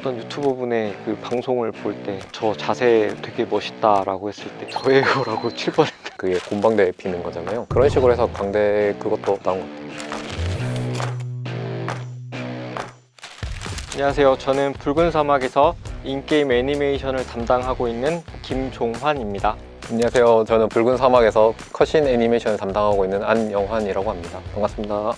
어떤 유튜버분의 그 방송을 볼 때 저 자세 되게 멋있다라고 했을 때 저예요 라고 칠 뻔했는데 그게 곰방대 피는 거잖아요. 그런 식으로 해서 광대 그것도 나온 것 같아요. 안녕하세요. 저는 붉은 사막에서 인게임 애니메이션을 담당하고 있는 김종환입니다. 안녕하세요. 저는 붉은 사막에서 컷신 애니메이션을 담당하고 있는 안영환이라고 합니다. 반갑습니다.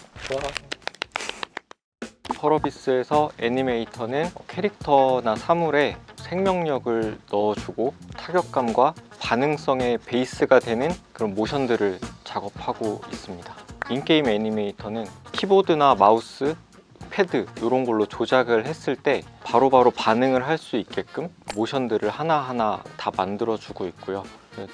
펄어비스에서 애니메이터는 캐릭터나 사물에 생명력을 넣어주고 타격감과 반응성의 베이스가 되는 그런 모션들을 작업하고 있습니다. 인게임 애니메이터는 키보드나 마우스, 패드 이런 걸로 조작을 했을 때 바로바로 반응을 할 수 있게끔 모션들을 하나하나 다 만들어주고 있고요.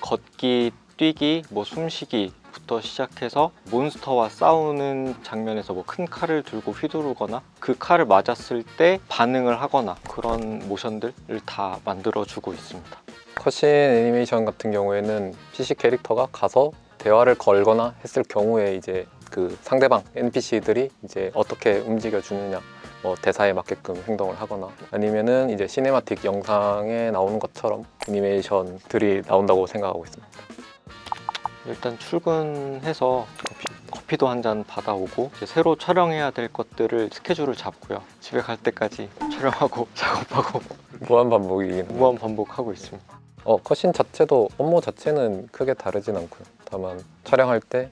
걷기, 뛰기, 숨쉬기부터 시작해서 몬스터와 싸우는 장면에서 큰 칼을 들고 휘두르거나 그 칼을 맞았을 때 반응을 하거나 그런 모션들을 다 만들어주고 있습니다. 컷신 애니메이션 같은 경우에는 PC 캐릭터가 가서 대화를 걸거나 했을 경우에 이제 그 상대방 NPC들이 이제 어떻게 움직여 주느냐, 대사에 맞게끔 행동을 하거나 아니면은 이제 시네마틱 영상에 나오는 것처럼 애니메이션들이 나온다고 생각하고 있습니다. 일단 출근해서 커피도 한 잔 받아오고 이제 새로 촬영해야 될 것들을 스케줄을 잡고요. 집에 갈 때까지 촬영하고 작업하고 무한 반복이긴 무한 반복하고 있습니다. 컷신 자체도 업무 자체는 크게 다르진 않고요. 다만 촬영할 때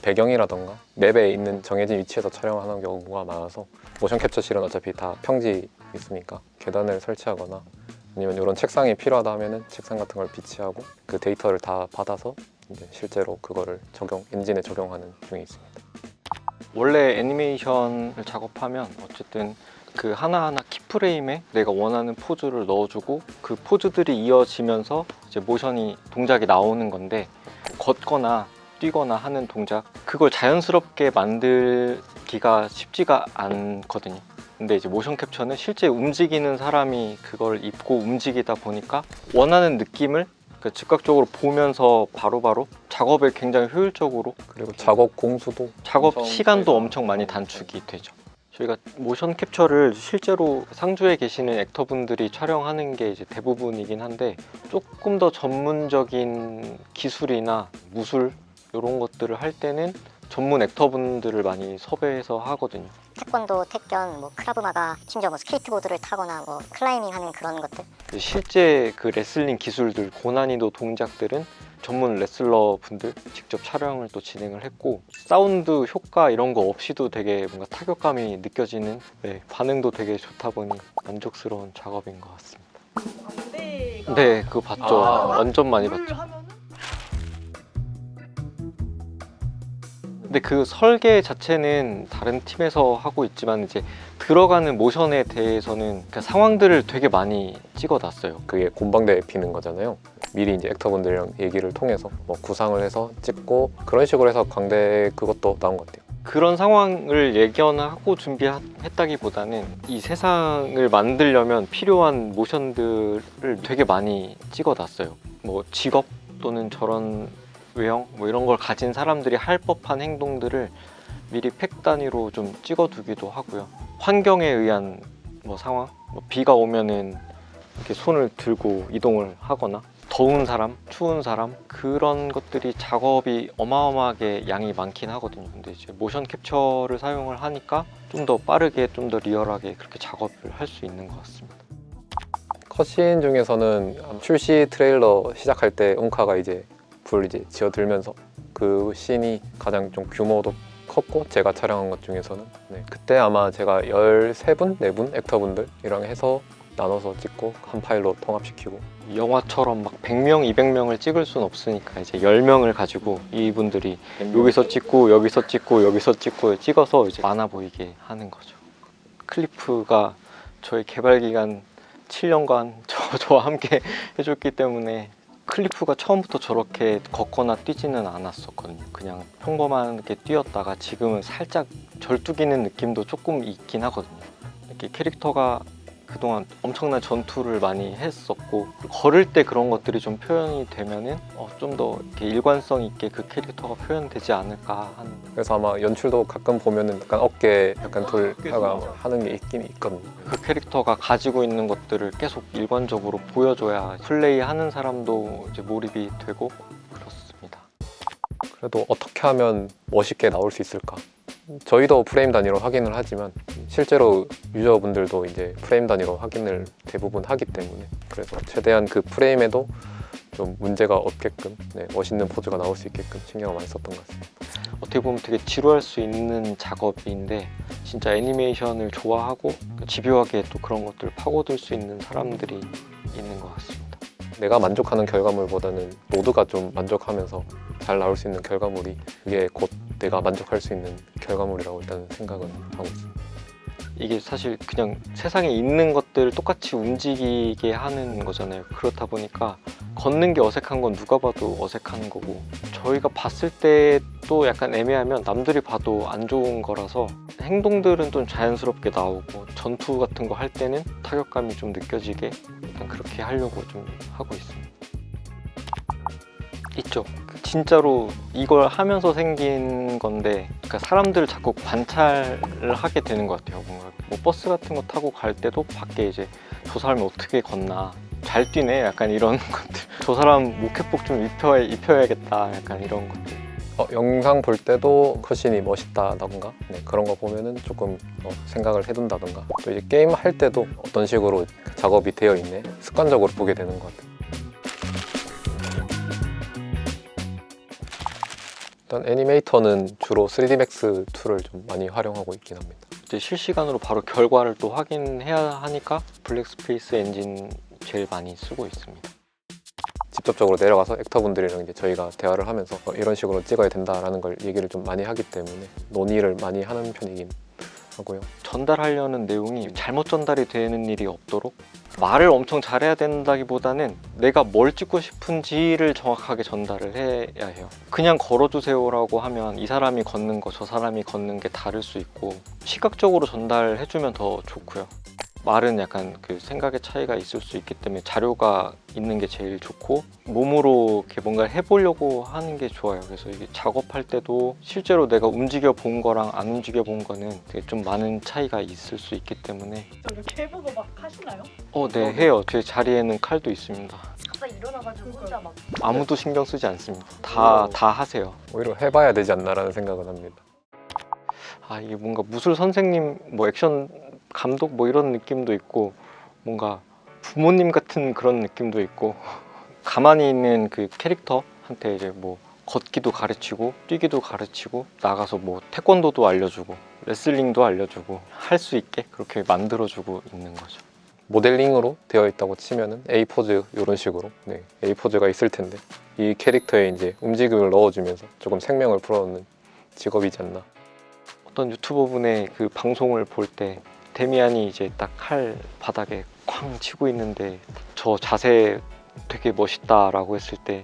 배경이라던가 맵에 있는 정해진 위치에서 촬영하는 경우가 많아서 모션 캡처실은 어차피 다 평지 있으니까 계단을 설치하거나 아니면 이런 책상이 필요하다 하면은 책상 같은 걸 비치하고 그 데이터를 다 받아서 이제 실제로 그거를 엔진에 적용하는 중에 있습니다. 원래 애니메이션을 작업하면 어쨌든 그 하나하나 키프레임에 내가 원하는 포즈를 넣어주고 그 포즈들이 이어지면서 이제 모션이 동작이 나오는 건데 걷거나 뛰거나 하는 동작 그걸 자연스럽게 만들기가 쉽지가 않거든요. 근데 이제 모션 캡처는 실제 움직이는 사람이 그걸 입고 움직이다 보니까 원하는 느낌을 즉각적으로 보면서 바로바로 작업에 굉장히 효율적으로 그리고 작업 공수도 작업 시간도 엄청 많이 단축이 되죠. 저희가 모션 캡처를 실제로 상주에 계시는 액터분들이 촬영하는 게 이제 대부분이긴 한데 조금 더 전문적인 기술이나 무술 이런 것들을 할 때는 전문 액터분들을 많이 섭외해서 하거든요. 태권도, 태견, 크라브마가, 심지어 스케이트보드를 타거나 클라이밍하는 그런 것들. 실제 그 레슬링 기술들, 고난이도 동작들은 전문 레슬러 분들 직접 촬영을 또 진행을 했고 사운드 효과 이런 거 없이도 되게 뭔가 타격감이 느껴지는 반응도 되게 좋다 보니 만족스러운 작업인 것 같습니다. 네, 그거 봤죠. 완전 많이 봤죠. 근데 그 설계 자체는 다른 팀에서 하고 있지만 이제 들어가는 모션에 대해서는 그 상황들을 되게 많이 찍어놨어요. 그게 곰방대 피는 거잖아요. 미리 이제 액터분들이랑 얘기를 통해서 구상을 해서 찍고 그런 식으로 해서 광대 그것도 나온 것 같아요. 그런 상황을 예견하고 준비했다기보다는 이 세상을 만들려면 필요한 모션들을 되게 많이 찍어놨어요. 직업 또는 저런 외형 이런 걸 가진 사람들이 할 법한 행동들을 미리 팩 단위로 좀 찍어두기도 하고요. 환경에 의한 상황, 비가 오면은 이렇게 손을 들고 이동을 하거나 더운 사람, 추운 사람 그런 것들이 작업이 어마어마하게 양이 많긴 하거든요. 근데 이제 모션 캡처를 사용을 하니까 좀 더 빠르게, 좀 더 리얼하게 그렇게 작업을 할 수 있는 것 같습니다. 컷신 중에서는 출시 트레일러 시작할 때 웅카가 이제 불 지어들면서 그 씬이 가장 좀 규모도 컸고 제가 촬영한 것 중에서는 그때 아마 제가 13분, 4분 액터분들이랑 해서 나눠서 찍고 한 파일로 통합시키고 영화처럼 100명, 200명을 찍을 순 없으니까 이제 10명을 가지고 이분들이 여기서 찍고 여기서 찍고 여기서 찍고 찍어서 이제 많아 보이게 하는 거죠. 클리프가 저의 개발 기간 7년간 저와 함께 해줬기 때문에 클리프가 처음부터 저렇게 걷거나 뛰지는 않았었거든요. 그냥 평범하게 뛰었다가 지금은 살짝 절뚝이는 느낌도 조금 있긴 하거든요. 이렇게 캐릭터가 그동안 엄청난 전투를 많이 했었고 걸을 때 그런 것들이 좀 표현이 되면은 좀 더 일관성 있게 그 캐릭터가 표현되지 않을까 하는. 그래서 아마 연출도 가끔 보면은 약간 어깨 약간 돌다가 하는 게 있긴 있거든요. 그 캐릭터가 가지고 있는 것들을 계속 일관적으로 보여줘야 플레이하는 사람도 이제 몰입이 되고 그렇습니다. 그래도 어떻게 하면 멋있게 나올 수 있을까? 저희도 프레임 단위로 확인을 하지만 실제로 유저분들도 이제 프레임 단위로 확인을 대부분 하기 때문에 그래서 최대한 그 프레임에도 좀 문제가 없게끔 멋있는 포즈가 나올 수 있게끔 신경을 많이 썼던 것 같습니다. 어떻게 보면 되게 지루할 수 있는 작업인데 진짜 애니메이션을 좋아하고 집요하게 또 그런 것들을 파고들 수 있는 사람들이 있는 것 같습니다. 내가 만족하는 결과물보다는 모두가 좀 만족하면서 잘 나올 수 있는 결과물이 그게 곧 내가 만족할 수 있는 결과물이라고 일단 생각은 하고 있습니다. 이게 사실 그냥 세상에 있는 것들을 똑같이 움직이게 하는 거잖아요. 그렇다 보니까 걷는 게 어색한 건 누가 봐도 어색한 거고 저희가 봤을 때도 약간 애매하면 남들이 봐도 안 좋은 거라서 행동들은 좀 자연스럽게 나오고 전투 같은 거 할 때는 타격감이 좀 느껴지게 약간 그렇게 하려고 좀 하고 있습니다. 있죠. 진짜로 이걸 하면서 생긴 건데 그러니까 사람들을 자꾸 관찰을 하게 되는 것 같아요. 뭔가 뭐 버스 같은 거 타고 갈 때도 밖에 이제 저 사람이 어떻게 걷나 잘 뛰네 약간 이런 것들 저 사람 목회복 좀 입혀야겠다 약간 이런 것들 영상 볼 때도 컷신이 멋있다던가 그런 거 보면은 조금 생각을 해둔다던가 또 이제 게임 할 때도 어떤 식으로 작업이 되어 있네 습관적으로 보게 되는 것 같아요. 일단 애니메이터는 주로 3D Max 툴을 좀 많이 활용하고 있긴 합니다. 이제 실시간으로 바로 결과를 또 확인해야 하니까 블랙스페이스 엔진 제일 많이 쓰고 있습니다. 직접적으로 내려가서 액터분들이랑 이제 저희가 대화를 하면서 이런 식으로 찍어야 된다라는 걸 얘기를 좀 많이 하기 때문에 논의를 많이 하는 편이긴 하고요. 전달하려는 내용이 잘못 전달이 되는 일이 없도록 말을 엄청 잘해야 된다기보다는 내가 뭘 찍고 싶은지를 정확하게 전달을 해야 해요. 그냥 걸어주세요라고 하면 이 사람이 걷는 거, 저 사람이 걷는 게 다를 수 있고 시각적으로 전달해주면 더 좋고요. 말은 약간 그 생각의 차이가 있을 수 있기 때문에 자료가 있는 게 제일 좋고 몸으로 이렇게 뭔가를 해보려고 하는 게 좋아요. 그래서 이게 작업할 때도 실제로 내가 움직여 본 거랑 안 움직여 본 거는 되게 좀 많은 차이가 있을 수 있기 때문에 이렇게 해보고 막 하시나요? 네 해요. 제 자리에는 칼도 있습니다. 갑자기 일어나가지고 혼자 막 아무도 신경 쓰지 않습니다. 다 하세요. 오히려 해봐야 되지 않나라는 생각은 합니다. 이게 뭔가 무술 선생님, 뭐 액션 감독 뭐 이런 느낌도 있고 뭔가 부모님 같은 그런 느낌도 있고 가만히 있는 그 캐릭터한테 이제 뭐 걷기도 가르치고 뛰기도 가르치고 나가서 뭐 태권도도 알려주고 레슬링도 알려주고 할 수 있게 그렇게 만들어주고 있는 거죠. 모델링으로 되어 있다고 치면은 A 포즈 이런 식으로 A 포즈가 있을 텐데 이 캐릭터에 이제 움직임을 넣어주면서 조금 생명을 불어넣는 직업이지 않나. 어떤 유튜버 분의 그 방송을 볼 때 데미안이 이제 딱 칼 바닥에 쾅 치고 있는데 저 자세 되게 멋있다라고 했을 때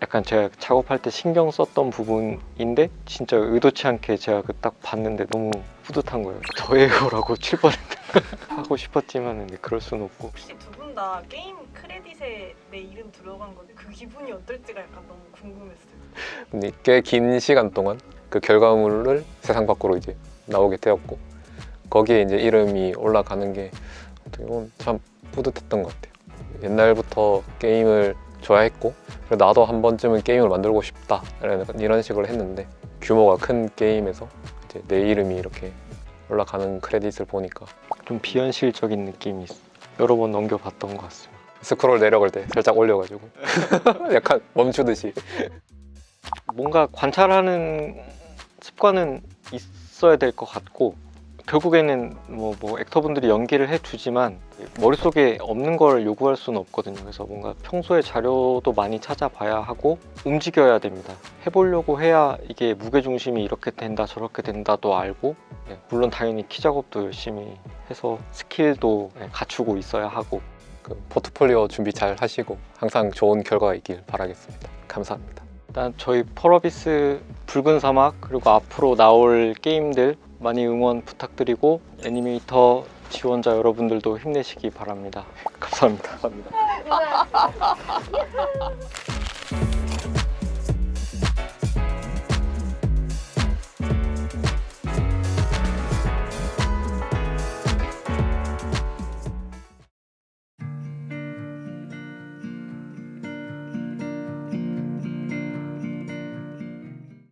약간 제가 작업할 때 신경 썼던 부분인데 진짜 의도치 않게 제가 그 딱 봤는데 너무 뿌듯한 거예요. 저예요라고 칠 뻔했는데 하고 싶었지만 그럴 수는 없고. 혹시 두 분 다 게임 크레딧에 내 이름 들어간 건데 그 기분이 어떨지가 약간 너무 궁금했어요. 근데 꽤 긴 시간 동안 그 결과물을 세상 밖으로 이제 나오게 되었고 거기에 이제 이름이 올라가는 게 어떻게 보면 참 뿌듯했던 것 같아요. 옛날부터 게임을 좋아했고 나도 한 번쯤은 게임을 만들고 싶다 이런 식으로 했는데 규모가 큰 게임에서 이제 내 이름이 이렇게 올라가는 크레딧을 보니까 좀 비현실적인 느낌이 여러 번 넘겨봤던 것 같습니다. 스크롤 내려갈 때 살짝 올려가지고 약간 멈추듯이 뭔가 관찰하는 습관은 있어야 될 것 같고 결국에는 뭐 액터분들이 연기를 해주지만 머릿속에 없는 걸 요구할 수는 없거든요. 그래서 뭔가 평소에 자료도 많이 찾아봐야 하고 움직여야 됩니다. 해보려고 해야 이게 무게중심이 이렇게 된다 저렇게 된다도 알고 물론 당연히 키 작업도 열심히 해서 스킬도 갖추고 있어야 하고 그 포트폴리오 준비 잘 하시고 항상 좋은 결과가 있길 바라겠습니다. 감사합니다. 일단 저희 펄어비스 붉은 사막 그리고 앞으로 나올 게임들 많이 응원 부탁드리고 애니메이터 지원자 여러분들도 힘내시기 바랍니다. 감사합니다. 감사합니다.